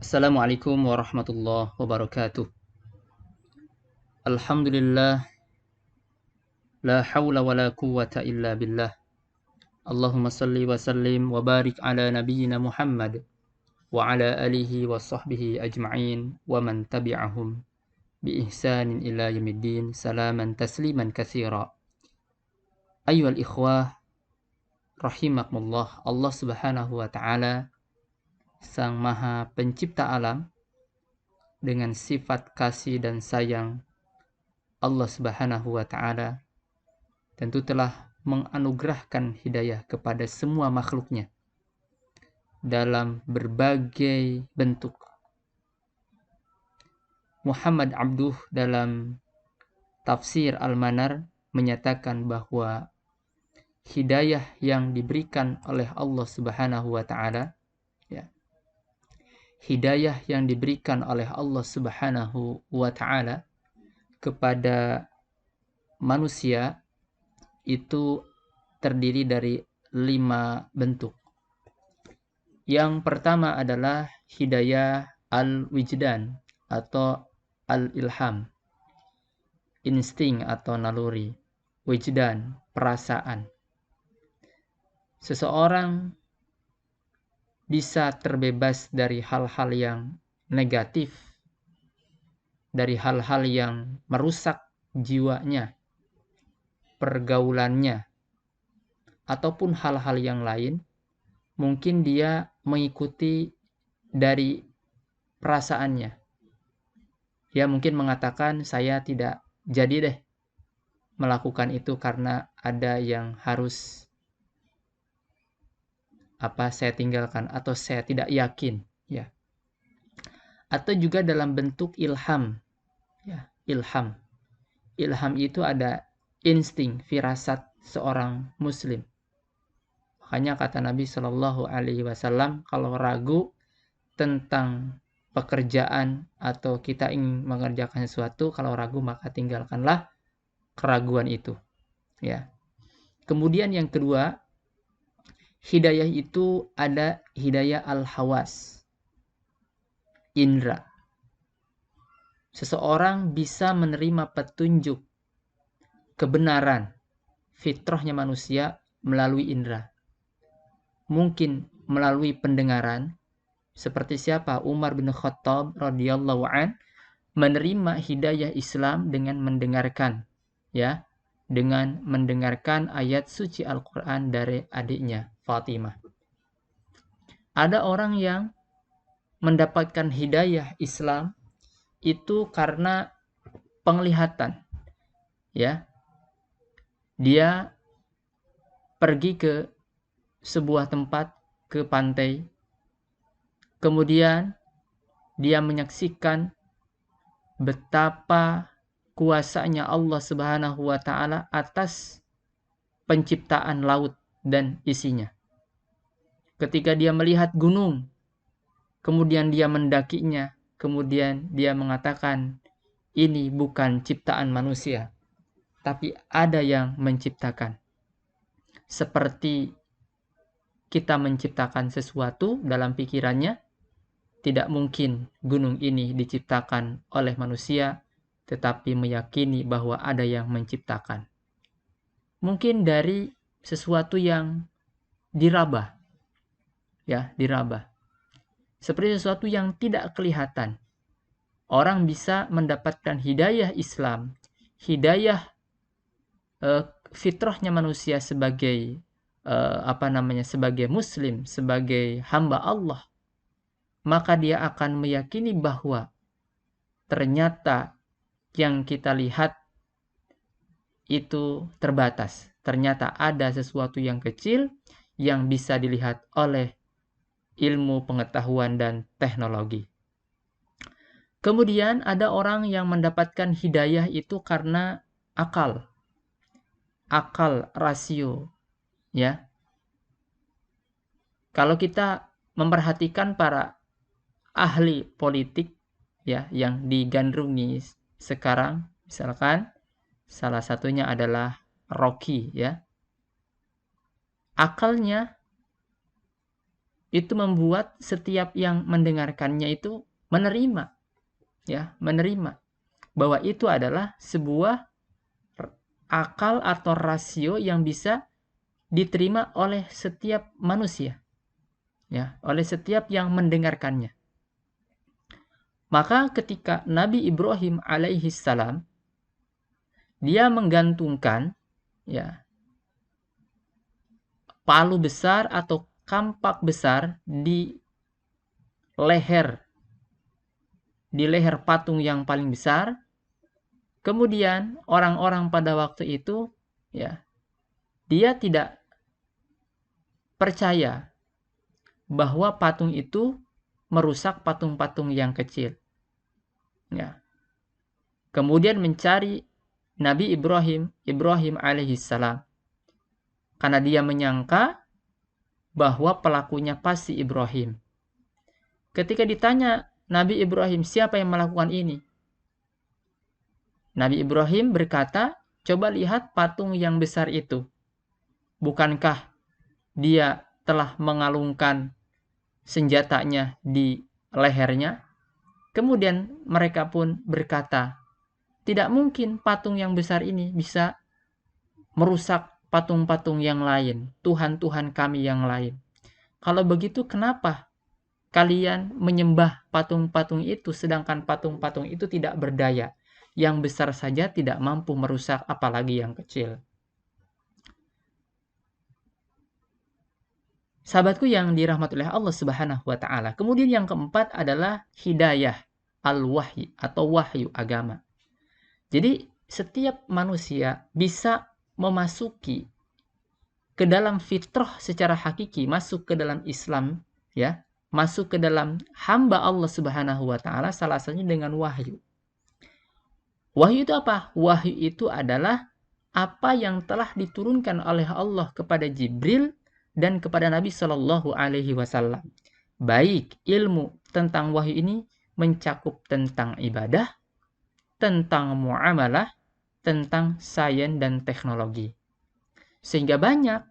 Assalamualaikum warahmatullahi wabarakatuh. Alhamdulillah, la hawla wa la quwwata illa billah. Allahumma salli wa sallim wa barik ala nabiyyina Muhammad wa ala alihi wa sahbihi ajma'in wa man tabi'ahum bi ihsanin ila yaumiddin. Salaman tasliman katsira. Ayyuhal ikhwah rahimakumullah. Allah Subhanahu wa taala Sang Maha Pencipta alam, dengan sifat kasih dan sayang, Allah Subhanahu wa taala tentu telah menganugerahkan hidayah kepada semua makhluknya dalam berbagai bentuk. Muhammad Abduh dalam tafsir Al-Manar menyatakan bahwa hidayah yang diberikan oleh Allah Subhanahu wa taala, hidayah yang diberikan oleh Allah Subhanahu wa taala kepada manusia itu terdiri dari 5 bentuk. Yang pertama adalah hidayah al-wijdan atau al-ilham, insting atau naluri, wijdan, perasaan. Seseorang bisa terbebas dari hal-hal yang negatif, dari hal-hal yang merusak jiwanya, pergaulannya, ataupun hal-hal yang lain. Mungkin dia mengikuti dari perasaannya. Dia mungkin mengatakan, saya tidak jadi deh melakukan itu karena ada yang harus saya tinggalkan, atau saya tidak yakin, ya. Atau juga dalam bentuk ilham, ya, ilham. Ilham itu ada insting, firasat seorang muslim. Makanya kata Nabi Shallallahu Alaihi Wasallam, kalau ragu tentang pekerjaan atau kita ingin mengerjakan sesuatu, kalau ragu maka tinggalkanlah keraguan itu, ya. Kemudian yang kedua, hidayah itu ada hidayah al-hawas, indra. Seseorang bisa menerima petunjuk kebenaran fitrahnya manusia melalui indra. Mungkin melalui pendengaran, seperti siapa? Umar bin Khattab radhiyallahu an menerima hidayah Islam dengan mendengarkan, ya, dengan mendengarkan ayat suci Al-Qur'an dari adiknya Fatimah. Ada orang yang mendapatkan hidayah Islam itu karena penglihatan, ya. Dia pergi ke sebuah tempat, ke pantai, kemudian dia menyaksikan betapa kuasanya Allah Subhanahu wa taala atas penciptaan laut dan isinya. Ketika dia melihat gunung, kemudian dia mendakinya, kemudian dia mengatakan, ini bukan ciptaan manusia, tapi ada yang menciptakan. Seperti kita menciptakan sesuatu dalam pikirannya, tidak mungkin gunung ini diciptakan oleh manusia, tetapi meyakini bahwa ada yang menciptakan. Mungkin dari sesuatu yang diraba, ya, diraba. Seperti sesuatu yang tidak kelihatan. Orang bisa mendapatkan hidayah Islam, hidayah fitrahnya manusia sebagai sebagai muslim, sebagai hamba Allah. Maka dia akan meyakini bahwa ternyata yang kita lihat itu terbatas. Ternyata ada sesuatu yang kecil yang bisa dilihat oleh ilmu pengetahuan dan teknologi. Kemudian ada orang yang mendapatkan hidayah itu karena akal rasio, ya. Kalau kita memperhatikan para ahli politik, ya, yang digandrungi sekarang, misalkan salah satunya adalah Rocky, ya. Akalnya itu membuat setiap yang mendengarkannya itu menerima, ya, menerima bahwa itu adalah sebuah akal atau rasio yang bisa diterima oleh setiap manusia, ya, oleh setiap yang mendengarkannya. Maka ketika Nabi Ibrahim alaihi salam dia menggantungkan, ya, palu besar atau kampak besar di leher patung yang paling besar, kemudian orang-orang pada waktu itu, ya, dia tidak percaya bahwa patung itu merusak patung-patung yang kecil, ya. Kemudian mencari Nabi Ibrahim alaihissalam, karena dia menyangka bahwa pelakunya pasti Ibrahim. Ketika ditanya Nabi Ibrahim, siapa yang melakukan ini? Nabi Ibrahim berkata, coba lihat patung yang besar itu. Bukankah dia telah mengalungkan senjatanya di lehernya? Kemudian mereka pun berkata, tidak mungkin patung yang besar ini bisa merusak patung-patung yang lain, Tuhan-Tuhan kami yang lain. Kalau begitu kenapa kalian menyembah patung-patung itu sedangkan patung-patung itu tidak berdaya? Yang besar saja tidak mampu merusak, apalagi yang kecil. Sahabatku yang dirahmati oleh Allah Subhanahu wa taala. Kemudian yang keempat adalah hidayah al-wahyi atau wahyu agama. Jadi setiap manusia bisa memasuki ke dalam fitrah secara hakiki, masuk ke dalam Islam, ya, masuk ke dalam hamba Allah Subhanahu wa taala, salah satunya dengan wahyu. Wahyu itu apa? Wahyu itu adalah apa yang telah diturunkan oleh Allah kepada Jibril dan kepada Nabi Shallallahu Alaihi Wasallam. Baik ilmu tentang wahyu ini mencakup tentang ibadah, tentang muamalah, tentang sains dan teknologi. Sehingga banyak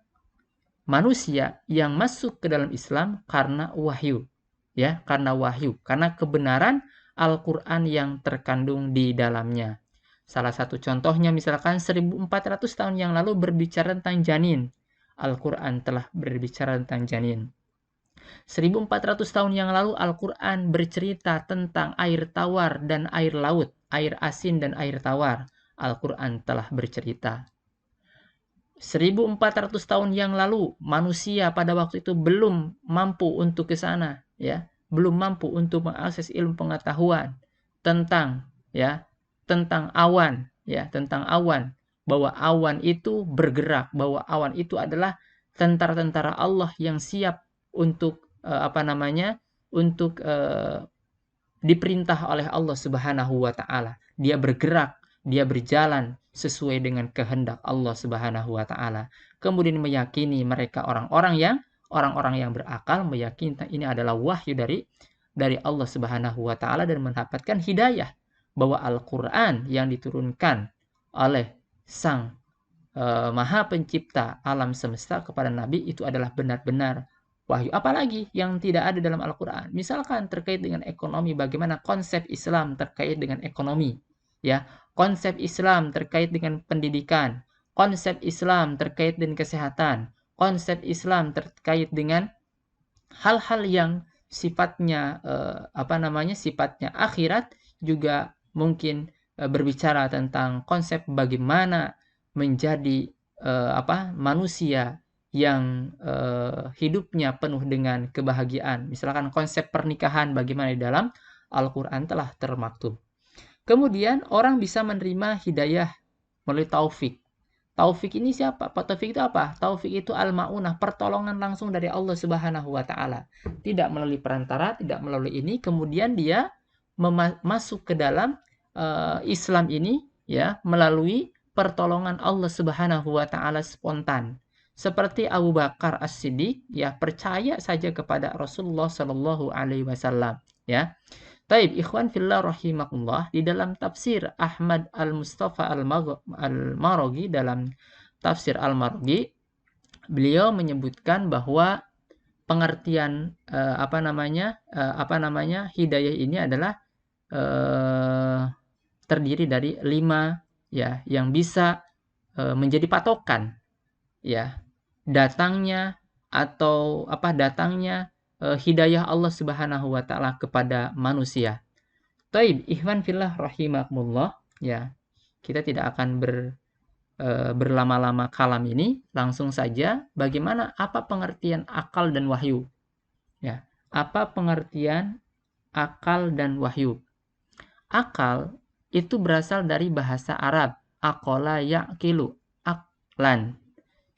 manusia yang masuk ke dalam Islam karena wahyu, ya, karena wahyu, karena kebenaran Al-Quran yang terkandung di dalamnya. Salah satu contohnya misalkan 1400 tahun yang lalu berbicara tentang janin. Al-Quran telah berbicara tentang janin. 1400 tahun yang lalu Al-Quran bercerita tentang air tawar dan air laut, air asin dan air tawar. Al-Quran telah bercerita. 1400 tahun yang lalu manusia pada waktu itu belum mampu untuk ke sana, ya, belum mampu untuk mengakses ilmu pengetahuan tentang, ya, tentang awan, ya, tentang awan, bahwa awan itu bergerak, bahwa awan itu adalah tentara-tentara Allah yang siap untuk untuk diperintah oleh Allah Subhanahu wa taala. Dia bergerak, dia berjalan sesuai dengan kehendak Allah Subhanahu wa taala. Kemudian meyakini mereka orang-orang yang berakal meyakini ini adalah wahyu dari Allah Subhanahu wa taala dan mendapatkan hidayah bahwa Al-Qur'an yang diturunkan oleh Sang Maha Pencipta alam semesta kepada Nabi itu adalah benar-benar wahyu. Apalagi yang tidak ada dalam Al-Qur'an. Misalkan terkait dengan ekonomi, bagaimana konsep Islam terkait dengan ekonomi, ya. Konsep Islam terkait dengan pendidikan, konsep Islam terkait dengan kesehatan, konsep Islam terkait dengan hal-hal yang sifatnya sifatnya akhirat, juga mungkin berbicara tentang konsep bagaimana menjadi manusia yang hidupnya penuh dengan kebahagiaan. Misalkan konsep pernikahan bagaimana di dalam Al-Qur'an telah termaktub. Kemudian orang bisa menerima hidayah melalui taufik. Taufik ini siapa? Taufik itu apa? Taufik itu al-ma'unah, pertolongan langsung dari Allah Subhanahu wa taala. Tidak melalui perantara, tidak melalui ini, kemudian dia masuk ke dalam Islam ini, ya, melalui pertolongan Allah Subhanahu wa taala spontan. Seperti Abu Bakar As-Siddiq, ya, percaya saja kepada Rasulullah Shallallahu alaihi wasallam, ya. Taib, ikhwan fillah rahimakumullah, di dalam tafsir Ahmad Al-Mustafa Al-Maraghi, dalam tafsir Al-Maraghi, beliau menyebutkan bahwa pengertian hidayah ini adalah terdiri dari 5 ya yang bisa menjadi patokan ya datangnya hidayah Allah Subhanahu wa taala kepada manusia. Taib, ikhwan fillah rahimakumullah ya. Kita tidak akan berlama-lama kalam ini, langsung saja bagaimana apa pengertian akal dan wahyu. Ya, apa pengertian akal dan wahyu? Akal itu berasal dari bahasa Arab, aqala yaqilu, aqlan.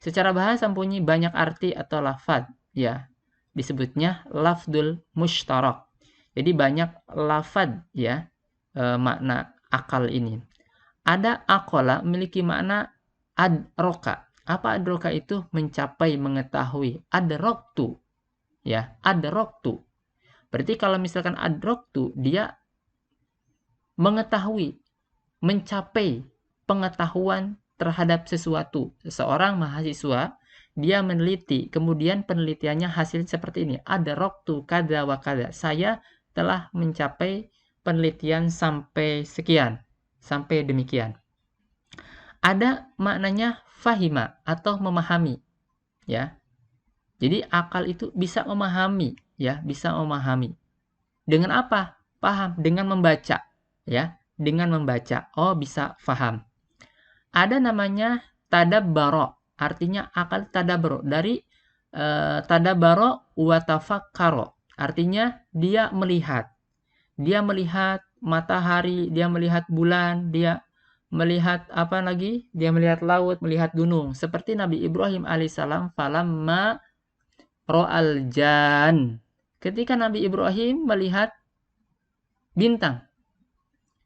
Secara bahasa mempunyai banyak arti atau lafad, ya. Disebutnya lafdul mushtarak. Jadi banyak lafad ya makna akal ini. Ada aqala memiliki makna adroka. Apa adroka itu? Mencapai, mengetahui. Adroktu. Ya, adroktu. Berarti kalau misalkan adroktu, dia mengetahui, mencapai pengetahuan terhadap sesuatu. Seseorang mahasiswa, dia meneliti, kemudian penelitiannya hasil seperti ini. Adroktu kada wa kada. Saya telah mencapai penelitian sampai sekian, sampai demikian. Ada maknanya fahima atau memahami, ya. Jadi akal itu bisa memahami, ya, bisa memahami. Dengan apa? Paham, dengan membaca, ya, dengan membaca. Oh, bisa paham. Ada namanya tadabbaro, artinya akal tadabbaro dari tadabbaro wa tafakkaro. Artinya dia melihat. Dia melihat matahari, dia melihat bulan, dia melihat apa lagi? Dia melihat laut, melihat gunung. Seperti Nabi Ibrahim alaihissalam, falamma ro'al jan. Ketika Nabi Ibrahim melihat bintang.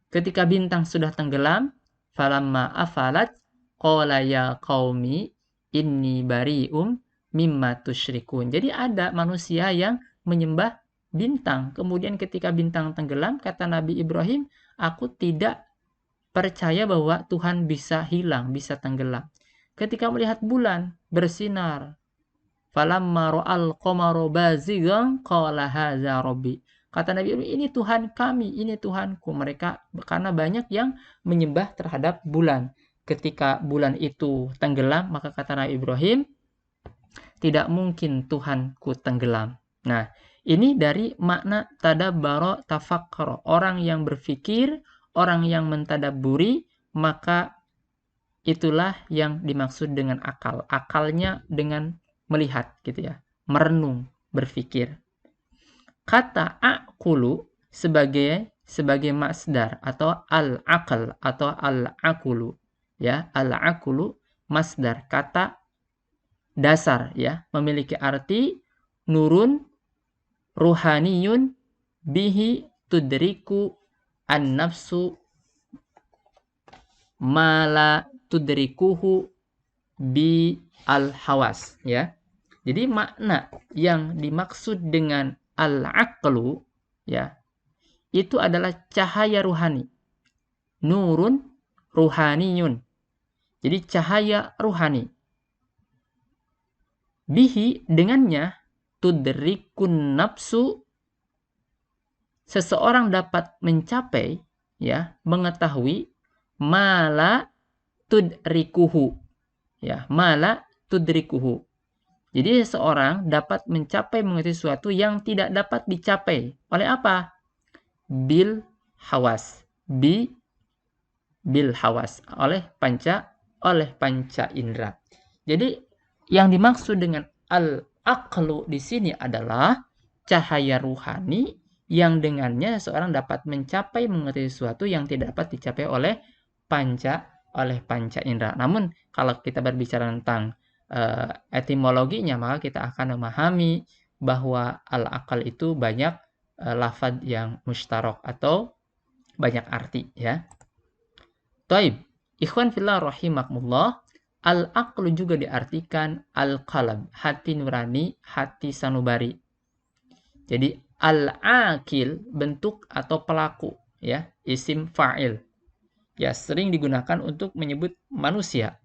Ketika bintang sudah tenggelam, falamma afalat, qala ya qaumi inni bari'um mimma tusyrikun. Jadi ada manusia yang menyembah bintang. Kemudian ketika bintang tenggelam, kata Nabi Ibrahim, aku tidak percaya bahwa Tuhan bisa hilang, bisa tenggelam. Ketika melihat bulan bersinar, falamma ra'al qamara bazighan qala hadza rabbi. Kata Nabi Ibrahim, ini Tuhan kami, ini Tuhanku. Mereka karena banyak yang menyembah terhadap bulan. Ketika bulan itu tenggelam, maka kata Nabi Ibrahim, tidak mungkin Tuhanku tenggelam. Nah, ini dari makna tadabbara tafakkara. Orang yang berpikir, orang yang mentadabburi, maka itulah yang dimaksud dengan akal. Akalnya dengan melihat gitu ya, merenung, berpikir. Kata aqulu sebagai masdar atau al-aql atau al-aqulu ya, al-aqulu masdar kata dasar ya, memiliki arti nurun ruhaniyun bihi tudriku an-nafsu mala tudrikuhu bi al-hawas ya. Jadi makna yang dimaksud dengan al-aqlu ya, itu adalah cahaya ruhani. Nurun ruhaniyun. Jadi cahaya ruhani. Bihi dengannya tudrikun nafsu, seseorang dapat mencapai ya, mengetahui mala tudrikuhu ya, mala tudrikuhu. Jadi seseorang dapat mencapai mengetahui sesuatu yang tidak dapat dicapai oleh apa? Bil hawas, bil hawas, oleh panca indera. Jadi yang dimaksud dengan al-aqlu di sini adalah cahaya ruhani yang dengannya seseorang dapat mencapai mengetahui sesuatu yang tidak dapat dicapai oleh panca indera. Namun kalau kita berbicara tentang etimologinya, maka kita akan memahami bahwa al-aqal itu banyak lafaz yang mushtarak atau banyak arti ya. Taib, ikhwan fillah rahimakumullah, al-aqlu juga diartikan al-qalb, hati nurani, hati sanubari. Jadi al-aqil bentuk atau pelaku ya, isim fa'il. Ya, sering digunakan untuk menyebut manusia.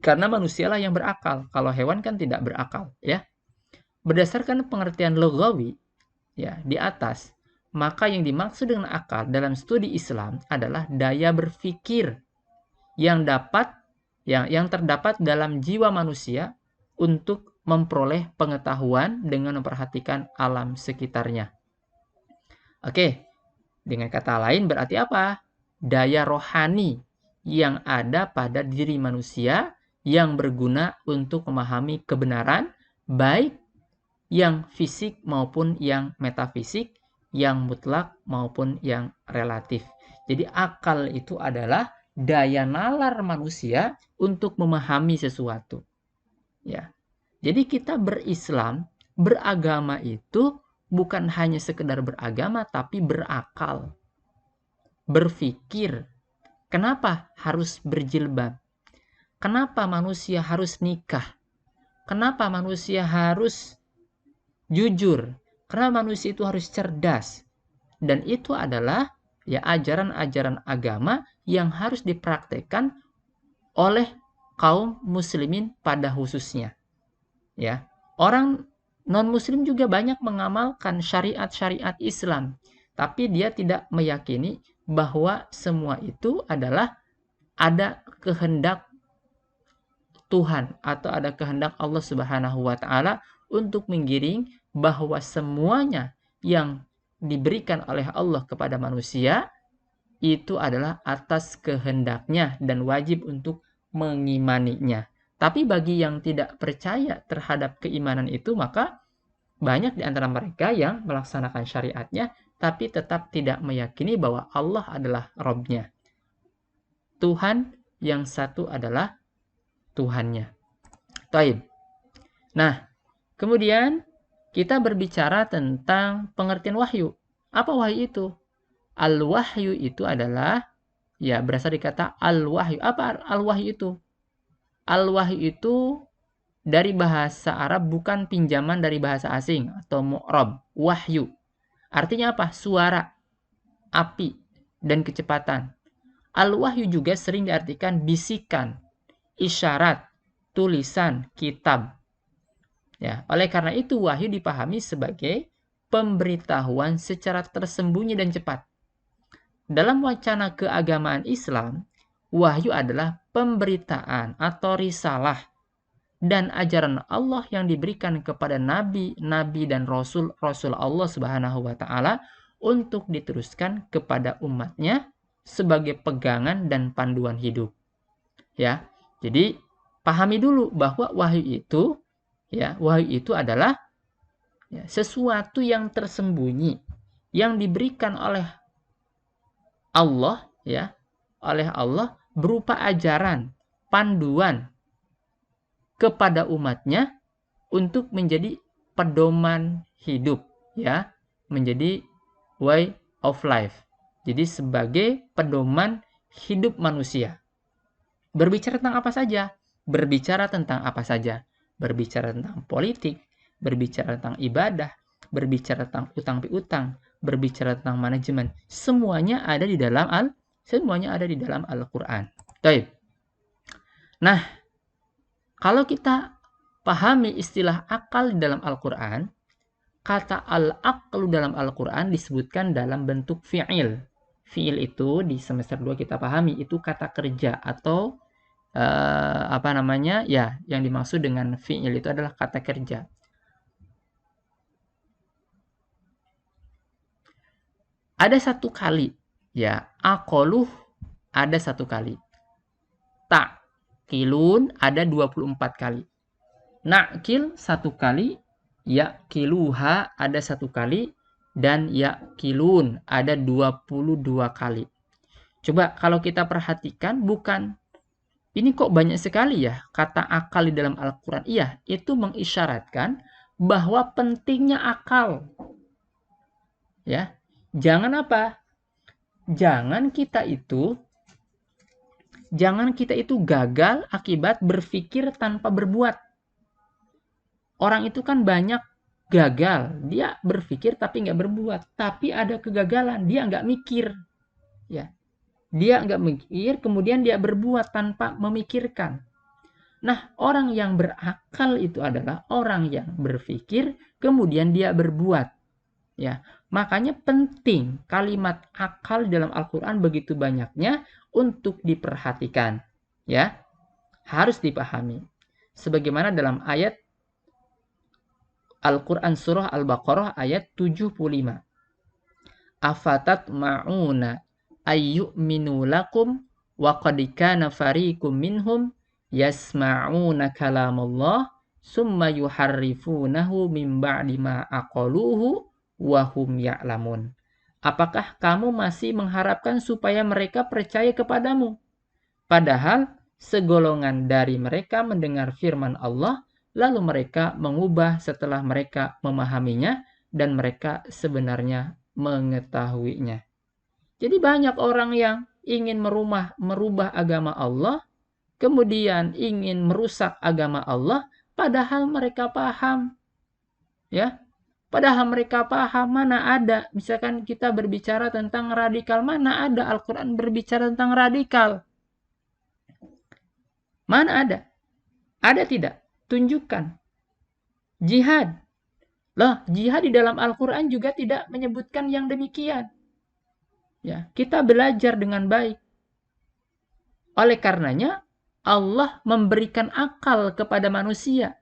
Karena manusialah yang berakal. Kalau hewan kan tidak berakal, ya. Berdasarkan pengertian lughawi ya di atas, maka yang dimaksud dengan akal dalam studi Islam adalah daya berpikir yang terdapat dalam jiwa manusia untuk memperoleh pengetahuan dengan memperhatikan alam sekitarnya. Oke, dengan kata lain berarti apa? Daya rohani yang ada pada diri manusia yang berguna untuk memahami kebenaran, baik yang fisik maupun yang metafisik, yang mutlak maupun yang relatif. Jadi akal itu adalah daya nalar manusia untuk memahami sesuatu. Ya. Jadi kita berislam, beragama itu bukan hanya sekedar beragama tapi berakal. Berpikir. Kenapa harus berjilbab? Kenapa manusia harus nikah? Kenapa manusia harus jujur? Karena manusia itu harus cerdas. Dan itu adalah ya ajaran-ajaran agama yang harus dipraktekkan oleh kaum muslimin pada khususnya. Ya. Orang non-muslim juga banyak mengamalkan syariat-syariat Islam, tapi dia tidak meyakini bahwa semua itu adalah ada kehendak Tuhan atau ada kehendak Allah Subhanahu wa taala untuk menggiring bahwa semuanya yang diberikan oleh Allah kepada manusia itu adalah atas kehendaknya dan wajib untuk mengimaninya. Tapi bagi yang tidak percaya terhadap keimanan itu, maka banyak di antara mereka yang melaksanakan syariatnya tapi tetap tidak meyakini bahwa Allah adalah Rabb-nya. Tuhan yang satu adalah Tuhannya. Taib. Nah, kemudian kita berbicara tentang pengertian wahyu. Apa wahyu itu? Al-wahyu itu adalah ya berasal dari kata al-wahyu. Apa al-wahyu itu? Al-wahyu itu dari bahasa Arab bukan pinjaman dari bahasa asing atau mu'rab. Wahyu. Artinya apa? Suara, api, dan kecepatan. Al-wahyu juga sering diartikan bisikan, isyarat, tulisan, kitab. Ya, oleh karena itu wahyu dipahami sebagai pemberitahuan secara tersembunyi dan cepat. Dalam wacana keagamaan Islam, wahyu adalah pemberitaan atau risalah dan ajaran Allah yang diberikan kepada nabi dan rasul Allah Subhanahu wa taala untuk diteruskan kepada umatnya sebagai pegangan dan panduan hidup. Ya. Jadi pahami dulu bahwa wahyu itu adalah sesuatu yang tersembunyi yang diberikan oleh Allah berupa ajaran, panduan kepada umatnya untuk menjadi pedoman hidup, ya, menjadi way of life. Jadi sebagai pedoman hidup manusia. Berbicara tentang apa saja? Berbicara tentang apa saja? Berbicara tentang politik, berbicara tentang ibadah, berbicara tentang utang piutang, berbicara tentang manajemen. Semuanya ada di dalam Al-Qur'an. Baik. Nah, kalau kita pahami istilah akal di dalam Al-Quran, kata al-aqlu dalam Al-Quran disebutkan dalam bentuk fi'il. Fi'il itu di semester 2 kita pahami, itu kata kerja atau yang dimaksud dengan fi'il itu adalah kata kerja. Ada satu kali, ya, aqoluh ada satu kali. Ta'kilun ada 24 kali. Na'kil satu kali, ya'kiluha ada satu kali, dan ya'kilun ada 22 kali. Coba kalau kita perhatikan, bukan ini kok banyak sekali ya kata akal di dalam Al-Quran. Iya, itu mengisyaratkan bahwa pentingnya akal. Ya, jangan apa? Jangan kita itu gagal akibat berpikir tanpa berbuat. Orang itu kan banyak gagal. Dia berpikir tapi nggak berbuat. Tapi ada kegagalan. Dia nggak mikir. Ya. Dia nggak mikir, kemudian dia berbuat tanpa memikirkan. Nah, orang yang berakal itu adalah orang yang berpikir kemudian dia berbuat. Ya, makanya penting kalimat akal dalam Al-Qur'an begitu banyaknya untuk diperhatikan. Ya, harus dipahami. Sebagaimana dalam ayat Al-Qur'an surah Al-Baqarah ayat 75. Afatat ma'una ayyu'minu lakum wa qad kana fariqum minhum yasma'una kalamullah summa yuharrifunahu min ba'di ma aqaluhu wa hum ya'lamun. Apakah kamu masih mengharapkan supaya mereka percaya kepadamu? Padahal segolongan dari mereka mendengar firman Allah, lalu mereka mengubah setelah mereka memahaminya dan mereka sebenarnya mengetahuinya. Jadi banyak orang yang ingin merubah agama Allah, kemudian ingin merusak agama Allah, padahal mereka paham. Ya, padahal mereka paham. Mana ada, misalkan kita berbicara tentang radikal, mana ada Al-Quran berbicara tentang radikal? Mana ada? Ada tidak? Tunjukkan. Jihad. Loh, jihad di dalam Al-Quran juga tidak menyebutkan yang demikian. Ya, kita belajar dengan baik. Oleh karenanya, Allah memberikan akal kepada manusia.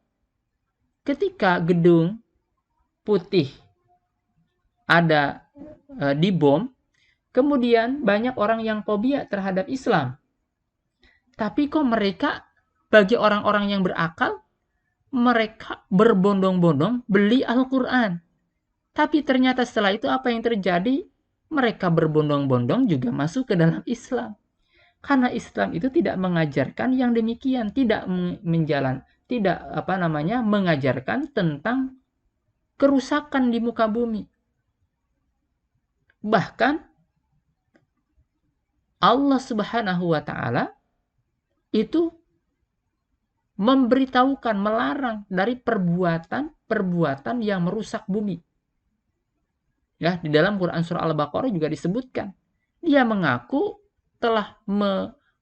Ketika gedung putih ada dibom, kemudian banyak orang yang fobia terhadap Islam. Tapi kok mereka, bagi orang-orang yang berakal, mereka berbondong-bondong beli Al-Quran. Tapi ternyata setelah itu apa yang terjadi? Mereka berbondong-bondong juga masuk ke dalam Islam. Karena Islam itu tidak mengajarkan yang demikian, tidak mengajarkan tentang kerusakan di muka bumi. Bahkan Allah Subhanahu wa taala itu memberitahukan, melarang dari perbuatan yang merusak bumi. Ya, di dalam Quran surah Al-Baqarah juga disebutkan. Dia mengaku telah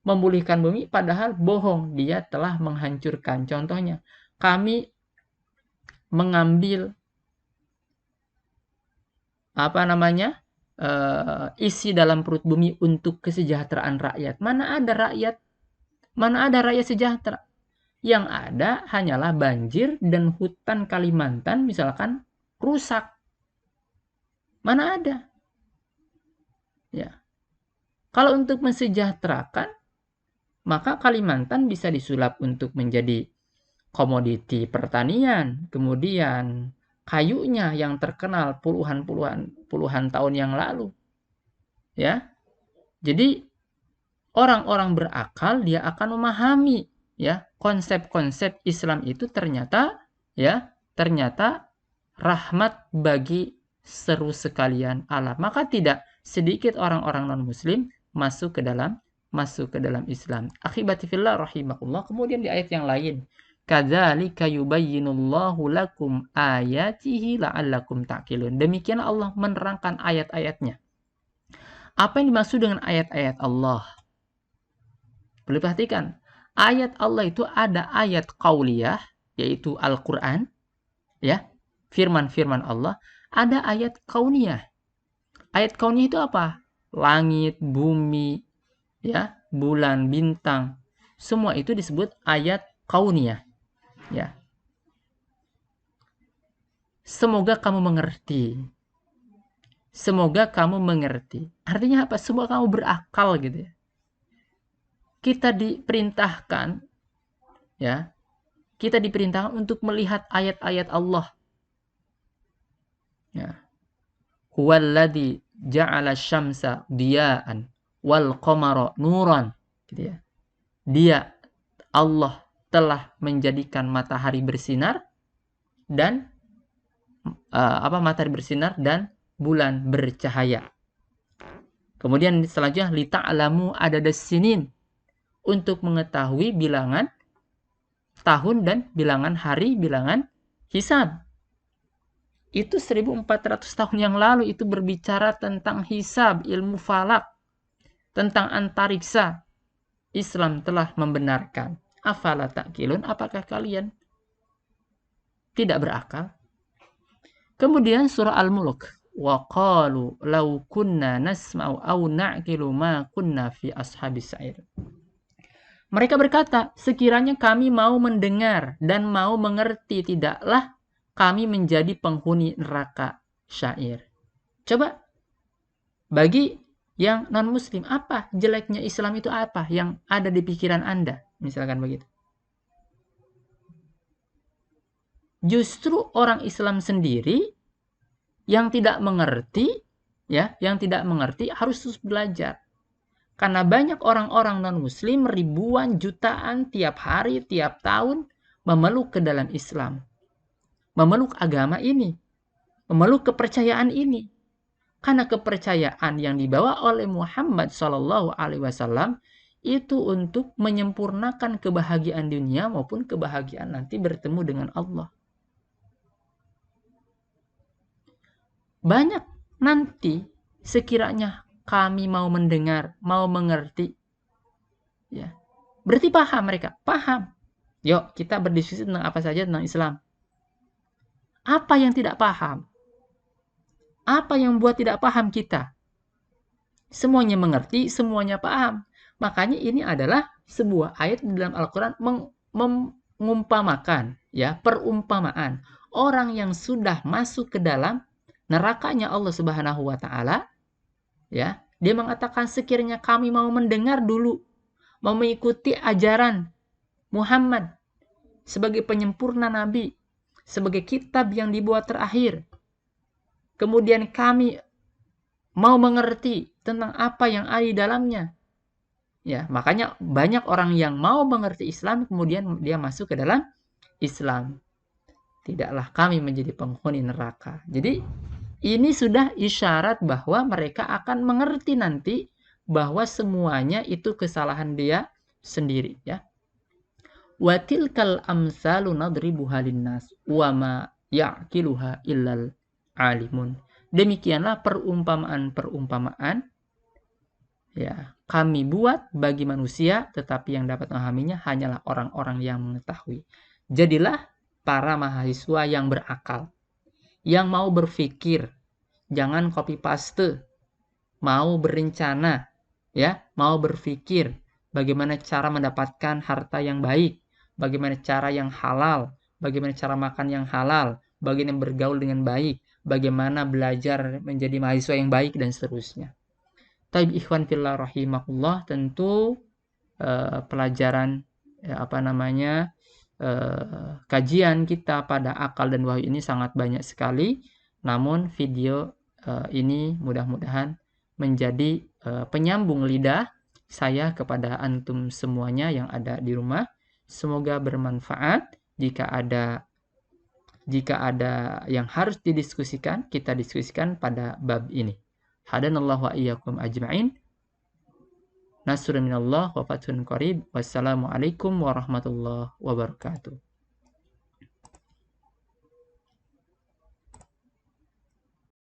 memulihkan bumi, padahal bohong. Dia telah menghancurkan. Contohnya, kami mengambil isi dalam perut bumi untuk kesejahteraan rakyat. Mana ada rakyat sejahtera? Yang ada hanyalah banjir dan hutan Kalimantan misalkan rusak. Mana ada? Ya. Kalau untuk mensejahterakan, maka Kalimantan bisa disulap untuk menjadi komoditi pertanian, kemudian kayunya yang terkenal puluhan tahun yang lalu. Ya. Jadi orang-orang berakal dia akan memahami ya konsep-konsep Islam itu ternyata rahmat bagi seru sekalian alam. Maka tidak sedikit orang-orang non-muslim masuk ke dalam Islam. Akhibati fillah rahimakumullah. Kemudian di ayat yang lain, kadzalika yubayyinullahu lakum ayatihi la'allakum ta'qilun. Demikian Allah menerangkan ayat-ayatnya. Apa yang dimaksud dengan ayat-ayat Allah? Boleh perhatikan, ayat Allah itu ada ayat qauliyah, yaitu Al-Quran, ya, firman-firman Allah. Ada ayat kauniyah. Ayat kauniyah itu apa? Langit, bumi, ya, bulan, bintang. Semua itu disebut ayat kauniyah. Ya. Semoga kamu mengerti. Semoga kamu mengerti. Artinya apa? Semoga kamu berakal gitu ya. Kita diperintahkan ya. Kita diperintahkan untuk melihat ayat-ayat Allah. Ya. Huwallazi ja'ala syamsa diya'an wal qamara nuran, gitu ya. Dia Allah telah menjadikan matahari bersinar dan matahari bersinar dan bulan bercahaya. Kemudian selanjutnya lita'lamu adadas sinin, untuk mengetahui bilangan tahun dan bilangan hari, bilangan hisab. Itu 1400 tahun yang lalu itu berbicara tentang hisab, ilmu falak, tentang antariksa. Islam telah membenarkan. Afala ta'qilun, apakah kalian tidak berakal? Kemudian surah Al-Mulk, wa qalu law kunna nasma'u aw na'qilu ma kunna fi ashabis sa'ir. Mereka berkata, sekiranya kami mau mendengar dan mau mengerti, tidaklah kami menjadi penghuni neraka syair. Coba, bagi yang non-muslim, apa jeleknya Islam itu, apa yang ada di pikiran Anda? Misalkan begitu. Justru orang Islam sendiri yang tidak mengerti, ya, yang tidak mengerti harus terus belajar. Karena banyak orang-orang non-muslim, ribuan, jutaan tiap hari, tiap tahun memeluk ke dalam Islam. Memeluk agama ini, memeluk kepercayaan ini. Karena kepercayaan yang dibawa oleh Muhammad SAW itu untuk menyempurnakan kebahagiaan dunia maupun kebahagiaan nanti bertemu dengan Allah. Banyak nanti sekiranya kami mau mendengar, mau mengerti, ya, berarti paham mereka, paham. Yuk kita berdiskusi tentang apa saja tentang Islam. Apa yang tidak paham? Apa yang membuat tidak paham kita? Semuanya mengerti, semuanya paham. Makanya ini adalah sebuah ayat di dalam Al-Quran mengumpamakan, ya, perumpamaan. Orang yang sudah masuk ke dalam nerakanya Allah Subhanahu wa Ta'ala, ya, dia mengatakan sekiranya kami mau mendengar dulu, mau mengikuti ajaran Muhammad sebagai penyempurna nabi, sebagai kitab yang dibuat terakhir. Kemudian kami mau mengerti tentang apa yang ada di dalamnya. Ya, makanya banyak orang yang mau mengerti Islam kemudian dia masuk ke dalam Islam. Tidaklah kami menjadi penghuni neraka. Jadi ini sudah isyarat bahwa mereka akan mengerti nanti bahwa semuanya itu kesalahan dia sendiri, ya. Wa tilkal amsalu nadribuha linnas wa ma ya'qiluha illal alimun. Demikianlah perumpamaan-perumpamaan, ya, kami buat bagi manusia, tetapi yang dapat memahaminya hanyalah orang-orang yang mengetahui. Jadilah para mahasiswa yang berakal, yang mau berpikir, jangan copy paste, mau berencana, ya, mau berpikir bagaimana cara mendapatkan harta yang baik, bagaimana cara yang halal, bagaimana cara makan yang halal, bagaimana bergaul dengan baik, bagaimana belajar menjadi mahasiswa yang baik dan seterusnya. Taib ikhwan fillah rahimakumullah, tentu pelajaran kajian kita pada akal dan wahyu ini sangat banyak sekali. Namun video ini mudah-mudahan menjadi penyambung lidah saya kepada antum semuanya yang ada di rumah. Semoga bermanfaat. Jika ada yang harus didiskusikan, kita diskusikan pada bab ini. Hadanallahu wa iyyakum ajma'in. Nasrun minallah wa fathun qarib. Wassalamualaikum warahmatullahi wabarakatuh.